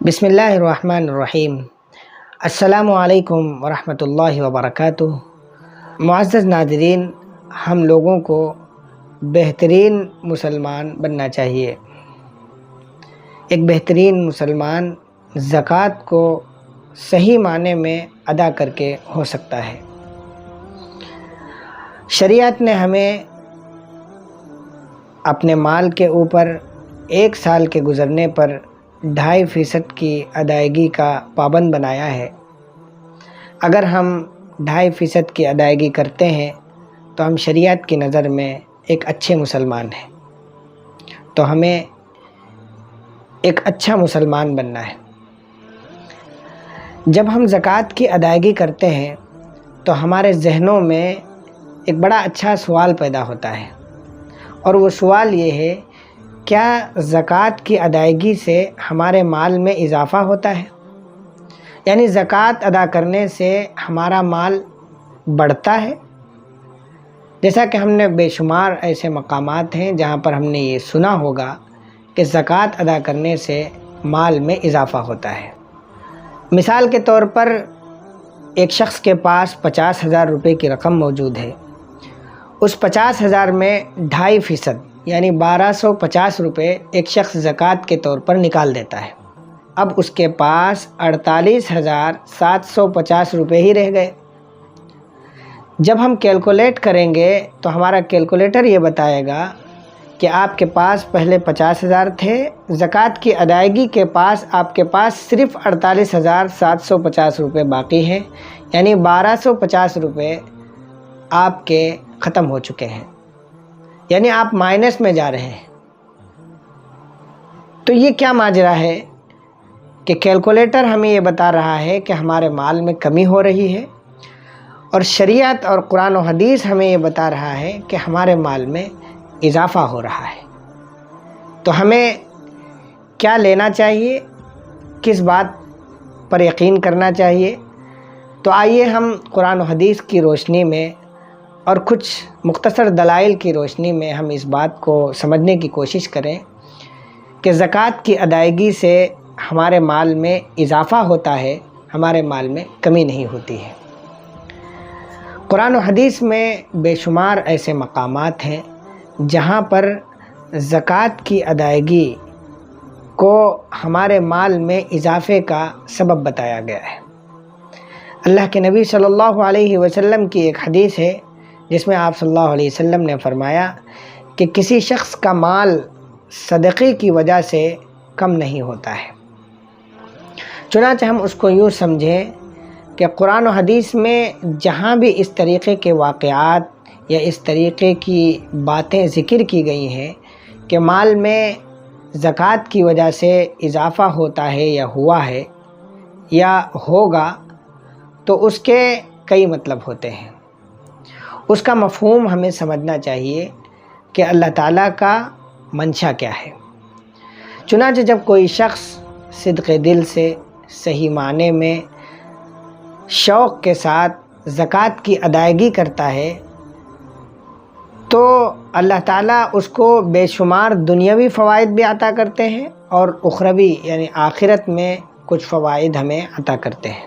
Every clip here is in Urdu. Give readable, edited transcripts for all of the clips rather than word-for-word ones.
بسم اللہ الرحمن الرحیم۔ السلام علیکم ورحمۃ اللہ وبرکاتہ۔ معزز ناظرین، ہم لوگوں کو بہترین مسلمان بننا چاہیے۔ ایک بہترین مسلمان زکوٰۃ کو صحیح معنی میں ادا کر کے ہو سکتا ہے۔ شریعت نے ہمیں اپنے مال کے اوپر 1 سال کے گزرنے پر 2.5% کی ادائیگی کا پابند بنایا ہے۔ اگر ہم 2.5% کی ادائیگی کرتے ہیں تو ہم شریعت کی نظر میں ایک اچھے مسلمان ہیں، تو ہمیں ایک اچھا مسلمان بننا ہے۔ جب ہم زکوٰۃ کی ادائیگی کرتے ہیں تو ہمارے ذہنوں میں ایک بڑا اچھا سوال پیدا ہوتا ہے، اور وہ سوال یہ ہے، کیا زکوٰۃ کی ادائیگی سے ہمارے مال میں اضافہ ہوتا ہے؟ یعنی زکوٰۃ ادا کرنے سے ہمارا مال بڑھتا ہے؟ جیسا کہ ہم نے بے شمار ایسے مقامات ہیں جہاں پر ہم نے یہ سنا ہوگا کہ زکوٰۃ ادا کرنے سے مال میں اضافہ ہوتا ہے۔ مثال کے طور پر ایک شخص کے پاس 50,000 روپے کی رقم موجود ہے۔ اس 50,000 میں 2.5% یعنی 1,250 روپے ایک شخص زکوٰۃ کے طور پر نکال دیتا ہے۔ اب اس کے پاس 48,750 روپے ہی رہ گئے۔ جب ہم کیلکولیٹ کریں گے تو ہمارا کیلکولیٹر یہ بتائے گا کہ آپ کے پاس پہلے 50,000 تھے، زکوٰۃ کی ادائیگی کے پاس آپ کے پاس صرف 48,750 روپے باقی ہیں، یعنی 1,250 روپے آپ کے ختم ہو چکے ہیں، یعنی آپ مائنس میں جا رہے ہیں۔ تو یہ کیا ماجرا ہے کہ کیلکولیٹر ہمیں یہ بتا رہا ہے کہ ہمارے مال میں کمی ہو رہی ہے، اور شریعت اور قرآن و حدیث ہمیں یہ بتا رہا ہے کہ ہمارے مال میں اضافہ ہو رہا ہے۔ تو ہمیں کیا لینا چاہیے، کس بات پر یقین کرنا چاہیے؟ تو آئیے ہم قرآن و حدیث کی روشنی میں اور کچھ مختصر دلائل کی روشنی میں ہم اس بات کو سمجھنے کی کوشش کریں کہ زکوٰۃ کی ادائیگی سے ہمارے مال میں اضافہ ہوتا ہے، ہمارے مال میں کمی نہیں ہوتی ہے۔ قرآن و حدیث میں بے شمار ایسے مقامات ہیں جہاں پر زکوٰۃ کی ادائیگی کو ہمارے مال میں اضافے کا سبب بتایا گیا ہے۔ اللہ کے نبی صلی اللہ علیہ وسلم کی ایک حدیث ہے جس میں آپ صلی اللہ علیہ وسلم نے فرمایا کہ کسی شخص کا مال صدقے کی وجہ سے کم نہیں ہوتا ہے۔ چنانچہ ہم اس کو یوں سمجھیں کہ قرآن و حدیث میں جہاں بھی اس طریقے کے واقعات یا اس طریقے کی باتیں ذکر کی گئی ہیں کہ مال میں زکوٰۃ کی وجہ سے اضافہ ہوتا ہے یا ہوا ہے یا ہوگا، تو اس کے کئی مطلب ہوتے ہیں۔ اس کا مفہوم ہمیں سمجھنا چاہیے کہ اللہ تعالیٰ کا منشا کیا ہے۔ چنانچہ جب کوئی شخص صدق دل سے صحیح معنی میں شوق کے ساتھ زکوٰۃ کی ادائیگی کرتا ہے تو اللہ تعالیٰ اس کو بے شمار دنیاوی فوائد بھی عطا کرتے ہیں اور اخروی یعنی آخرت میں کچھ فوائد ہمیں عطا کرتے ہیں۔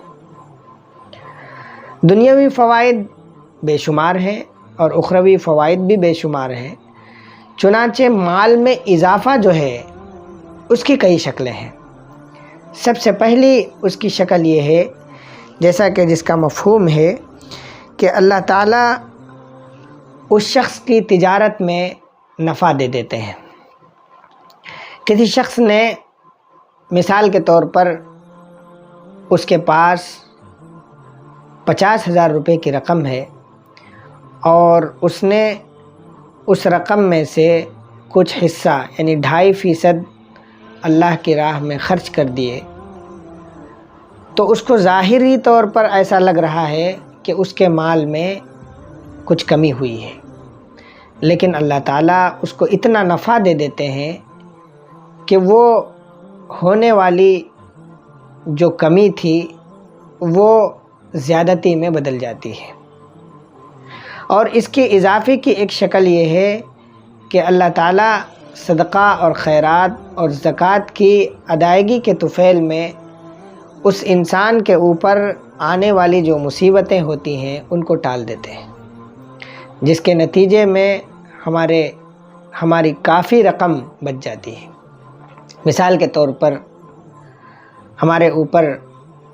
دنیاوی فوائد بے شمار ہیں اور اخروی فوائد بھی بے شمار ہیں۔ چنانچہ مال میں اضافہ جو ہے اس کی کئی شکلیں ہیں۔ سب سے پہلی اس کی شکل یہ ہے، جیسا کہ جس کا مفہوم ہے کہ اللہ تعالیٰ اس شخص کی تجارت میں نفع دے دیتے ہیں۔ کسی شخص نے مثال کے طور پر اس کے پاس 50,000 روپے کی رقم ہے اور اس نے اس رقم میں سے کچھ حصہ یعنی 2.5% اللہ کی راہ میں خرچ کر دیے، تو اس کو ظاہری طور پر ایسا لگ رہا ہے کہ اس کے مال میں کچھ کمی ہوئی ہے، لیکن اللہ تعالیٰ اس کو اتنا نفع دے دیتے ہیں کہ وہ ہونے والی جو کمی تھی وہ زیادتی میں بدل جاتی ہے۔ اور اس کی اضافے کی ایک شکل یہ ہے کہ اللہ تعالیٰ صدقہ اور خیرات اور زکوٰۃ کی ادائیگی کے طفیل میں اس انسان کے اوپر آنے والی جو مصیبتیں ہوتی ہیں ان کو ٹال دیتے ہیں، جس کے نتیجے میں ہماری کافی رقم بچ جاتی ہے۔ مثال کے طور پر ہمارے اوپر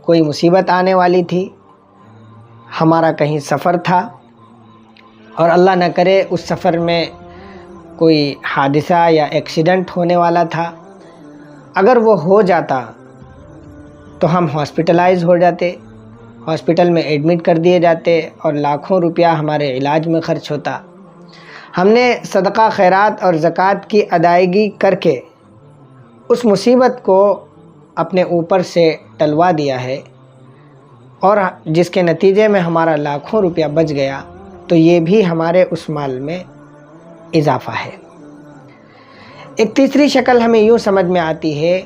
کوئی مصیبت آنے والی تھی، ہمارا کہیں سفر تھا اور اللہ نہ کرے اس سفر میں کوئی حادثہ یا ایکسیڈنٹ ہونے والا تھا، اگر وہ ہو جاتا تو ہم ہاسپٹلائز ہو جاتے، ہاسپٹل میں ایڈمٹ کر دیے جاتے اور لاکھوں روپیہ ہمارے علاج میں خرچ ہوتا۔ ہم نے صدقہ خیرات اور زکوٰۃ کی ادائیگی کر کے اس مصیبت کو اپنے اوپر سے ٹلوا دیا ہے، اور جس کے نتیجے میں ہمارا لاکھوں روپیہ بچ گیا، تو یہ بھی ہمارے اس مال میں اضافہ ہے۔ ایک تیسری شکل ہمیں یوں سمجھ میں آتی ہے،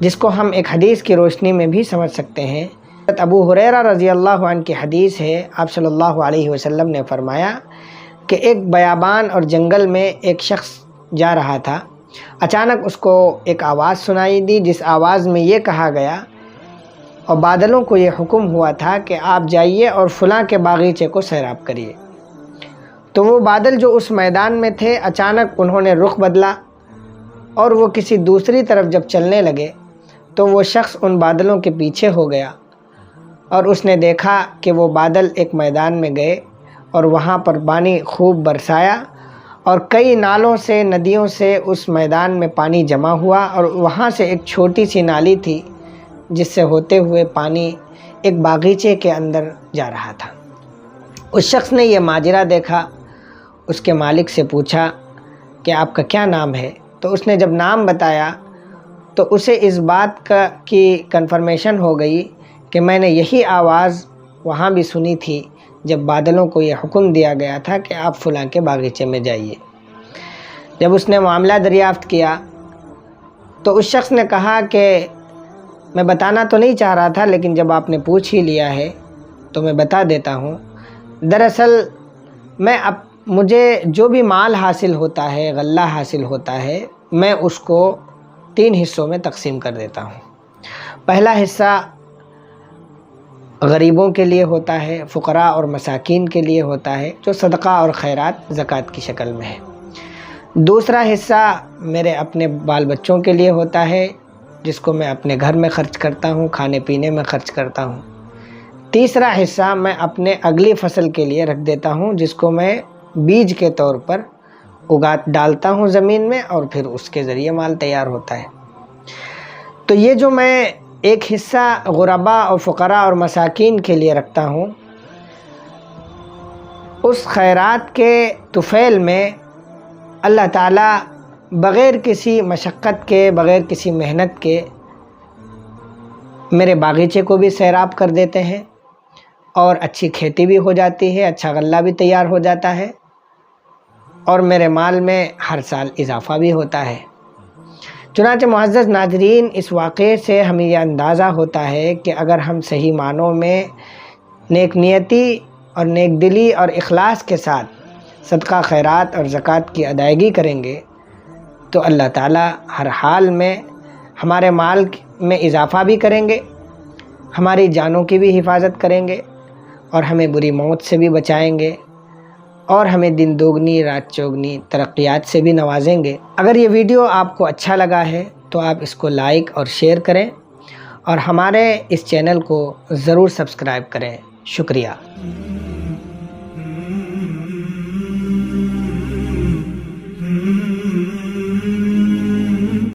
جس کو ہم ایک حدیث کی روشنی میں بھی سمجھ سکتے ہیں۔ ابو ہریرہ رضی اللہ عنہ کی حدیث ہے، آپ صلی اللہ علیہ وسلم نے فرمایا کہ ایک بیابان اور جنگل میں ایک شخص جا رہا تھا، اچانک اس کو ایک آواز سنائی دی، جس آواز میں یہ کہا گیا اور بادلوں کو یہ حکم ہوا تھا کہ آپ جائیے اور فلاں کے باغیچے کو سیراب کریے۔ تو وہ بادل جو اس میدان میں تھے اچانک انہوں نے رخ بدلا اور وہ کسی دوسری طرف جب چلنے لگے تو وہ شخص ان بادلوں کے پیچھے ہو گیا، اور اس نے دیکھا کہ وہ بادل ایک میدان میں گئے اور وہاں پر پانی خوب برسایا، اور کئی نالوں سے ندیوں سے اس میدان میں پانی جمع ہوا، اور وہاں سے ایک چھوٹی سی نالی تھی جس سے ہوتے ہوئے پانی ایک باغیچے کے اندر جا رہا تھا۔ اس شخص نے یہ ماجرا دیکھا، اس کے مالک سے پوچھا کہ آپ کا کیا نام ہے؟ تو اس نے جب نام بتایا تو اسے اس بات کی کنفرمیشن ہو گئی کہ میں نے یہی آواز وہاں بھی سنی تھی جب بادلوں کو یہ حکم دیا گیا تھا کہ آپ فلاں کے باغیچے میں جائیے۔ جب اس نے معاملہ دریافت کیا تو اس شخص نے کہا کہ میں بتانا تو نہیں چاہ رہا تھا، لیکن جب آپ نے پوچھ ہی لیا ہے تو میں بتا دیتا ہوں۔ دراصل مجھے جو بھی مال حاصل ہوتا ہے، غلہ حاصل ہوتا ہے، میں اس کو 3 حصوں میں تقسیم کر دیتا ہوں۔ پہلا حصہ غریبوں کے لیے ہوتا ہے، فقراء اور مساکین کے لیے ہوتا ہے، جو صدقہ اور خیرات زکوٰۃ کی شکل میں ہے۔ دوسرا حصہ میرے اپنے بال بچوں کے لیے ہوتا ہے، جس کو میں اپنے گھر میں خرچ کرتا ہوں، کھانے پینے میں خرچ کرتا ہوں۔ تیسرا حصہ میں اپنے اگلی فصل کے لیے رکھ دیتا ہوں، جس کو میں بیج کے طور پر ڈالتا ہوں زمین میں، اور پھر اس کے ذریعے مال تیار ہوتا ہے۔ تو یہ جو میں ایک حصہ غرباء اور فقراء اور مساکین کے لیے رکھتا ہوں، اس خیرات کے طفیل میں اللہ تعالیٰ بغیر کسی مشقت کے، بغیر کسی محنت کے میرے باغیچے کو بھی سیراب کر دیتے ہیں، اور اچھی کھیتی بھی ہو جاتی ہے، اچھا غلہ بھی تیار ہو جاتا ہے، اور میرے مال میں ہر سال اضافہ بھی ہوتا ہے۔ چنانچہ معزز ناظرین، اس واقعے سے ہمیں یہ اندازہ ہوتا ہے کہ اگر ہم صحیح معنوں میں نیک نیتی اور نیک دلی اور اخلاص کے ساتھ صدقہ خیرات اور زکوٰۃ کی ادائیگی کریں گے تو اللہ تعالیٰ ہر حال میں ہمارے مال میں اضافہ بھی کریں گے، ہماری جانوں کی بھی حفاظت کریں گے، اور ہمیں بری موت سے بھی بچائیں گے، اور ہمیں دن دوگنی رات چوگنی ترقیات سے بھی نوازیں گے۔ اگر یہ ویڈیو آپ کو اچھا لگا ہے تو آپ اس کو لائک اور شیئر کریں، اور ہمارے اس چینل کو ضرور سبسکرائب کریں۔ شکریہ۔